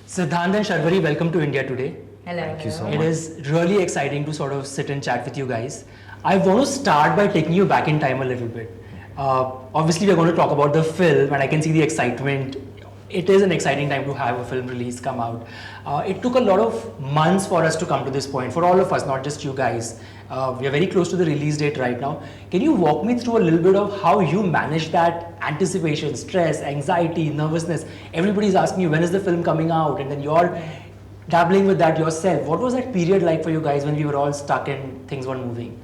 Siddhant and Sharvari, welcome to India today. Hello. Thank you so It much. is really exciting to sort of sit and chat with you guys. I want to start by taking you back in time a little bit. Obviously, we're going to talk about the film, and I can see the excitement. It is an exciting time to have a film release come out. It took a lot of months for us to come to this point, for all of us, not just you guys. We are very close to the release date right now. Can you walk me through a little bit of how you manage that anticipation, stress, anxiety, nervousness? Everybody's asking you when is the film coming out, and then you're dabbling with that yourself. What was that period like for you guys when we were all stuck and things weren't moving?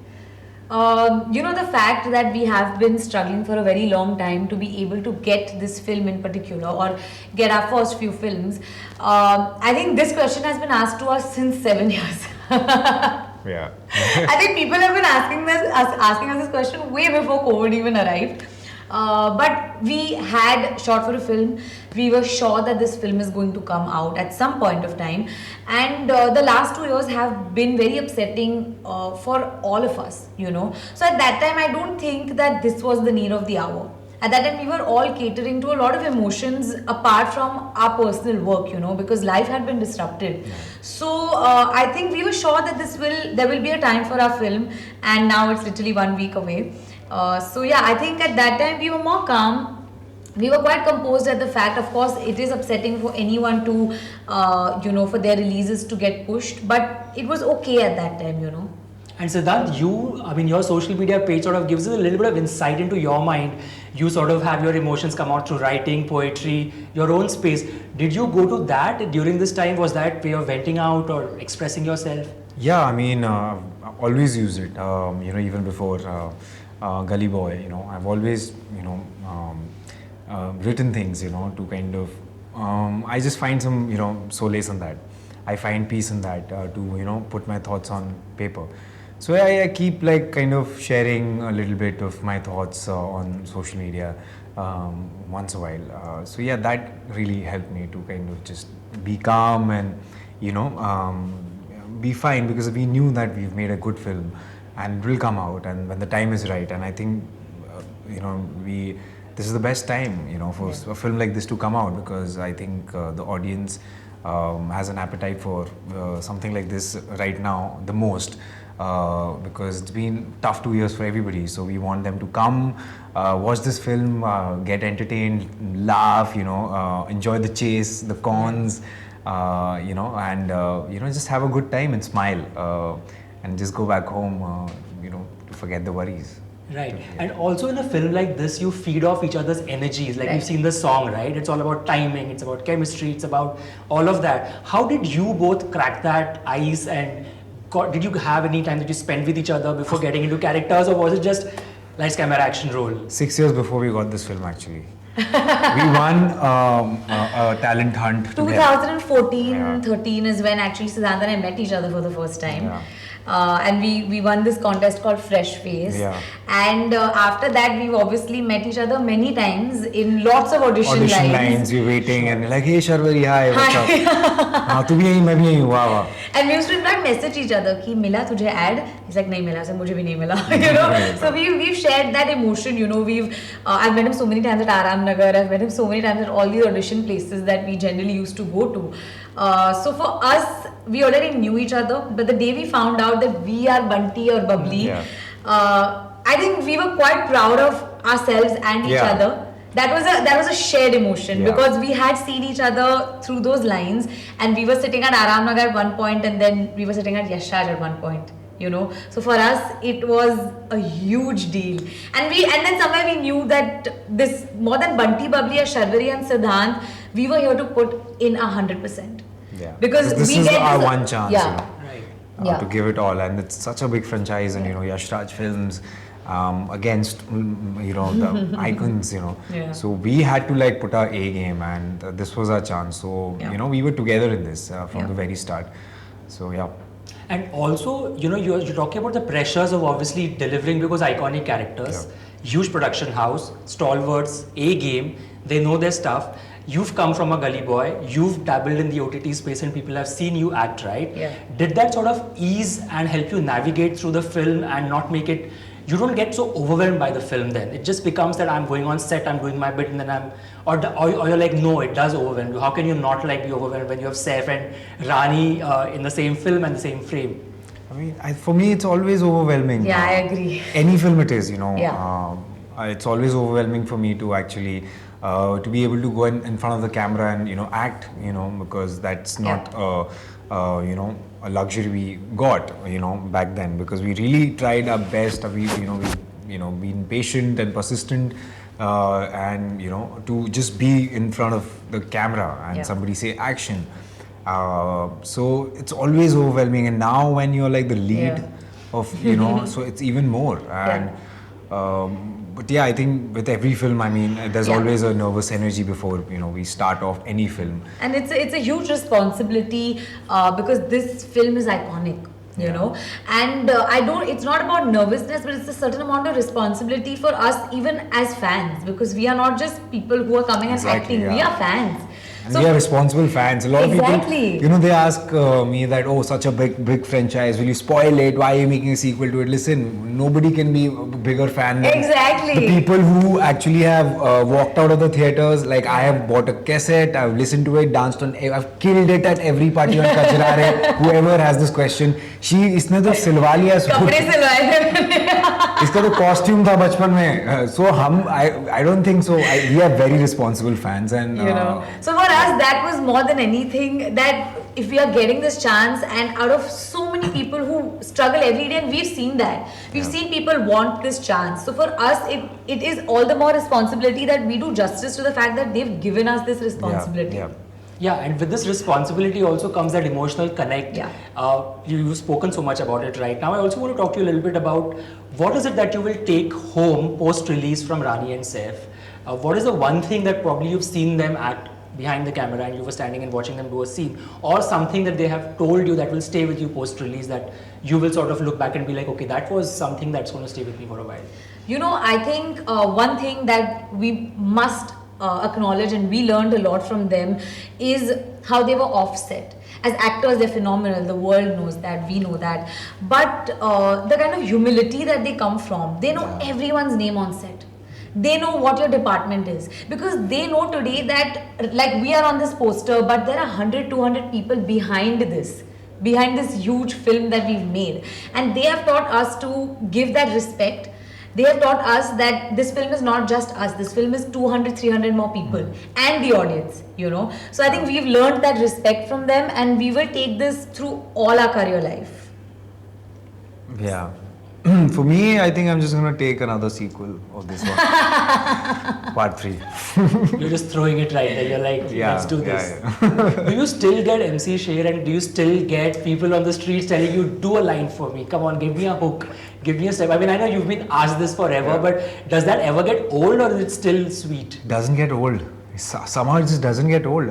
The fact that we have been struggling for a very long time to be able to get this film in particular or get our first few films, I think this question has been asked to us since 7 years. Yeah. I think people have been asking us this question way before COVID even arrived. But we had shot for a film. We were sure that this film is going to come out at some point of time, and the last 2 years have been very upsetting for all of us. So at that time, I don't think that this was the need of the hour. At that time, we were all catering to a lot of emotions apart from our personal work, because life had been disrupted. So I think we were sure that there will be a time for our film, and now it's literally 1 week away. I think at that time we were more calm. We were quite composed at the fact. Of course, it is upsetting for anyone to, for their releases to get pushed, but it was okay at that time. And Siddhant, your social media page sort of gives us a little bit of insight into your mind. You sort of have your emotions come out through writing, poetry, your own space. Did you go to that during this time? Was that way of venting out or expressing yourself? Yeah, I always use it. Even before Gully Boy, I've always, written things, to kind of. I just find some, solace in that. I find peace in that to, put my thoughts on paper. So I keep kind of sharing a little bit of my thoughts on social media once a while. That really helped me to kind of just be calm and be fine, because we knew that we've made a good film and it will come out, and when the time is right. And I think this is the best time for a film like this to come out, because I think the audience has an appetite for something like this right now the most. Because it's been tough 2 years for everybody, so we want them to come, watch this film, get entertained, laugh, enjoy the chase, the cons, and just have a good time and smile, and just go back home, to forget the worries. Right. And also in a film like this, you feed off each other's energies. Like, Right. You've seen the song, right? It's all about timing, it's about chemistry, it's about all of that. How did you both crack that ice, and did you have any time that you spent with each other before getting into characters, or was it just lights, camera, action, roll? 6 years before we got this film, actually. We won a talent hunt together. 2014, 13 is when actually Siddhant and I met each other for the first time. Yeah. And we won this contest called Fresh Face. Yeah. And after that, we've obviously met each other many times in lots of audition lines. You're waiting and you're like, hey Sharvari, hi, what's up? हाँ, तू भी यहीं, मैं भी यहीं, वाह वाह. And we used to in fact message each other कि मिला तुझे ad? He's like नहीं मिला, so मुझे भी नहीं मिला. So we've shared that emotion. I've met him so many times at Aram Nagar. I've met him so many times at all these audition places that we generally used to go to. So for us, we already knew each other, but the day we found out that we are Bunty or Bubbly, I think we were quite proud of ourselves and each other. That was a shared emotion, because we had seen each other through those lines, and we were sitting at Aram Nagar at one point, and then we were sitting at Yash Raj at one point. So for us it was a huge deal, and then somewhere we knew that this, more than Bunty, Bubbly, or Sharvari and Siddhant, we were here to put in 100%. Yeah. Because this we is get our this, one chance, Right. to give it all, and it's such a big franchise, and Yash Raj Films against the icons, Yeah. So we had to put our A game, and this was our chance. So we were together in this from the very start. So yeah. And also, you're talking about the pressures of obviously delivering, because iconic characters, huge production house, stalwarts, A game, they know their stuff. You've come from a Gully Boy, you've dabbled in the OTT space, and people have seen you act, right? Yeah. Did that sort of ease and help you navigate through the film and not make it you don't get so overwhelmed by the film then. It just becomes that I'm going on set, I'm doing my bit, and then or you're like, no, it does overwhelm you. How can you not like be overwhelmed when you have Saif and Rani in the same film and the same frame? I mean, for me, it's always overwhelming. Yeah, I agree. Any film it is, Yeah. It's always overwhelming for me to actually to be able to go in front of the camera and act, because that's not a luxury we got, back then, because we really tried our best. We been patient and persistent, and to just be in front of the camera and Yeah. somebody say action. So it's always overwhelming, and now when you're like the lead of so it's even more. And but yeah, I think with every film, I mean, there's Yeah. always a nervous energy before we start off any film. And it's a huge responsibility because this film is iconic, you Yeah. know. And it's not about nervousness, but it's a certain amount of responsibility for us, even as fans, because we are not just people who are coming and Exactly, acting. We yeah. are fans. And we are responsible fans. A lot of Exactly. people, they ask me that, oh, such a big franchise, will you spoil it? Why are you making a sequel to it? Listen, nobody can be a bigger fan than Exactly. the people who actually have walked out of the theatres. Like, I have bought a cassette, I've listened to it, danced on, I've killed it at every party on Kachra. Whoever has this question, इसने तो सिलवा लिया कपड़े सिलवाए थे इसका तो costume था बचपन में. So I don't think so. We are very responsible fans, and So for us, that was more than anything, that if we are getting this chance, and out of so many people who struggle every day, and we've seen that, we've seen people want this chance. So for us, it is all the more responsibility that we do justice to the fact that they've given us this responsibility. Yeah. Yeah, and with this responsibility also comes that emotional connect. Yeah. You've spoken so much about it right now. I also want to talk to you a little bit about what is it that you will take home post-release from Rani and Saif. What is the one thing that probably you've seen them act behind the camera and you were standing and watching them do a scene, or something that they have told you that will stay with you post-release, that you will sort of look back and be like, okay, that was something that's going to stay with me for a while? You know, I think one thing that we must acknowledge, and we learned a lot from them, is how they were offset. As actors, they're phenomenal. The world knows that. We know that. But the kind of humility that they come from, they know everyone's name on set. They know what your department is, because they know today that, like, we are on this poster, but there are 100, 200 people behind this huge film that we've made, and they have taught us to give that respect. They have taught us that this film is not just us, this film is 200, 300 more people and the audience, So I think we've learned that respect from them, and we will take this through all our career life. Yeah. For me, I think I'm just going to take another sequel of this one. Part 3. You're just throwing it right there. You're like, let's do this. Yeah. Do you still get MC share, and do you still get people on the streets telling you, do a line for me? Come on, give me a hook. Give me a step. I mean, I know you've been asked this forever, but does that ever get old, or is it still sweet? Doesn't get old. Somehow it just doesn't get old.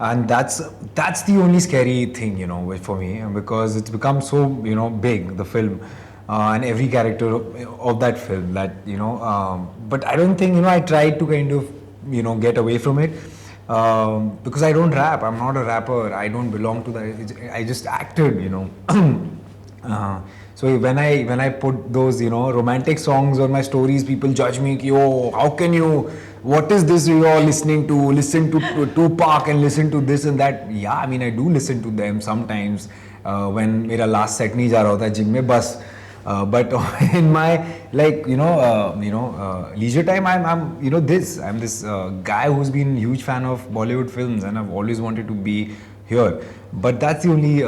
And that's the only scary thing, for me, because it's become so, big, the film. And every character of that film, that but I don't think I tried to kind of get away from it, because I don't rap. I'm not a rapper. I don't belong to that. I just acted, so when I put those romantic songs on my stories, people judge me. Yo, how can you? What is this you're listening to? Listen to Tupac and listen to this and that. Yeah, I mean, I do listen to them sometimes when मेरा last set नहीं जा रहा होता gym में बस. But in my leisure time, I'm this guy who's been a huge fan of Bollywood films, and I've always wanted to be here. But that's the only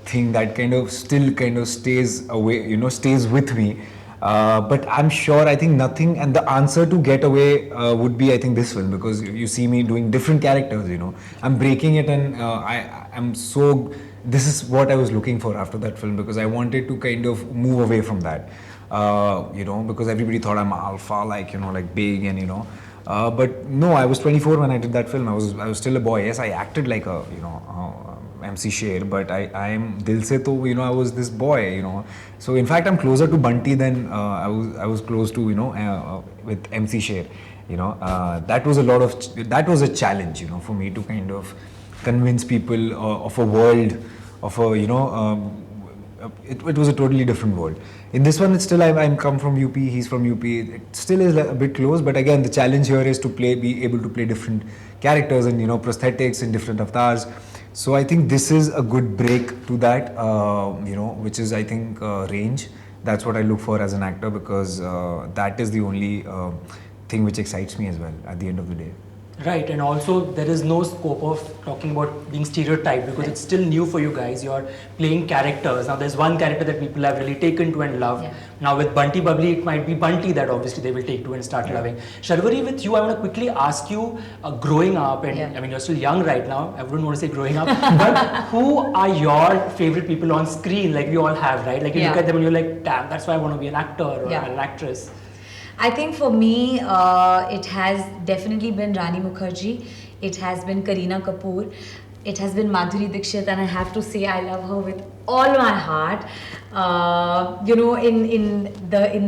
thing that kind of still kind of stays away, stays with me. But I'm sure, I think nothing, and the answer to get away would be, I think, this film, because you see me doing different characters. I'm breaking it, and I'm so. This is what I was looking for after that film, because I wanted to kind of move away from that, because everybody thought I'm alpha, like big, and but no, I was 24 when I did that film. I was still a boy. Yes, I acted like a MC Sher, but I am Dil Se To, I was this boy, So in fact, I'm closer to Bunty than I was close to with MC Sher. That was a challenge, for me to kind of convince people of a world, of a it was a totally different world. In this one, it's still I'm come from UP, he's from UP. It still is a bit close, but again, the challenge here is to be able to play different characters and prosthetics and different avatars. So I think this is a good break to that, which is I think range. That's what I look for as an actor, because that is the only thing which excites me as well at the end of the day. Right, and also there is no scope of talking about being stereotyped, because it's still new for you guys. You're playing characters. Now there's one character that people have really taken to and loved. Yeah. Now with Bunty Bubbly, it might be Bunty that obviously they will take to and start loving. Sharvari, with you, I want to quickly ask you, growing up, and I mean you're still young right now, I wouldn't want to say growing up, but who are your favorite people on screen, like we all have, right? Like you look at them and you're like, damn, that's why I want to be an actor or an actress. I think for me, it has definitely been Rani Mukherjee. It has been Kareena Kapoor. It has been Madhuri Dixit, and I have to say I love her with all my heart. In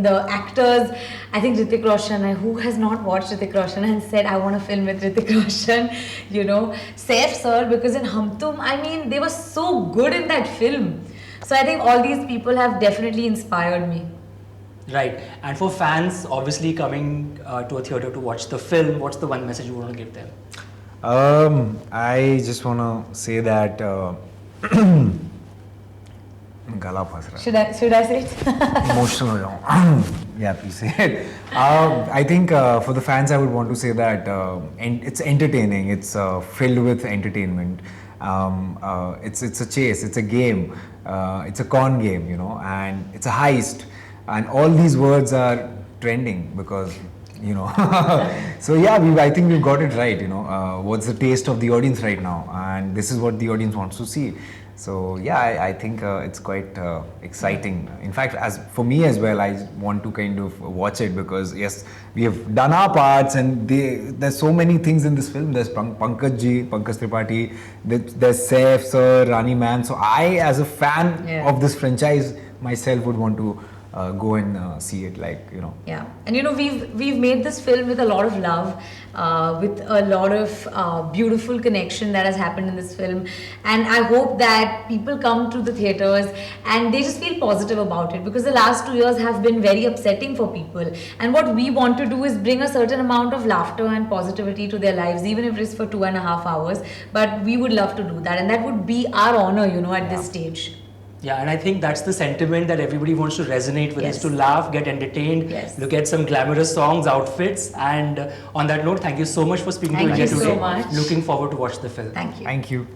the actors, I think Hrithik Roshan. Who has not watched Hrithik Roshan and said I want to film with Hrithik Roshan? Saif sir, because in Hum Tum, I mean, they were so good in that film. So I think all these people have definitely inspired me. Right, and for fans obviously coming to a theatre to watch the film, what's the one message you want to give them? I just want to say that gala phas raha Should I say it? emotional ho jaun. Yeah, please say it. I think for the fans I would want to say that it's entertaining, it's filled with entertainment. It's a chase, it's a game, it's a con game, and it's a heist. And all these words are trending because, so yeah, I think we've got it right, what's the taste of the audience right now, and this is what the audience wants to see. So yeah, I think it's quite exciting. In fact, as for me as well, I want to kind of watch it because yes, we have done our parts, and there's so many things in this film. There's Pankaj Tripathi, there's Saif sir, Rani ma'am. So I, as a fan of this franchise myself, would want to go and see it, Yeah, and we've made this film with a lot of love, with a lot of beautiful connection that has happened in this film, and I hope that people come to the theatres and they just feel positive about it, because the last 2 years have been very upsetting for people, and what we want to do is bring a certain amount of laughter and positivity to their lives, even if it is for 2.5 hours. But we would love to do that, and that would be our honor, at this stage. Yeah, and I think that's the sentiment that everybody wants to resonate with, is to laugh, get entertained, look at some glamorous songs, outfits. And on that note, thank you so much for speaking to India today. Thank you so much. Looking forward to watch the film. Thank you. Thank you.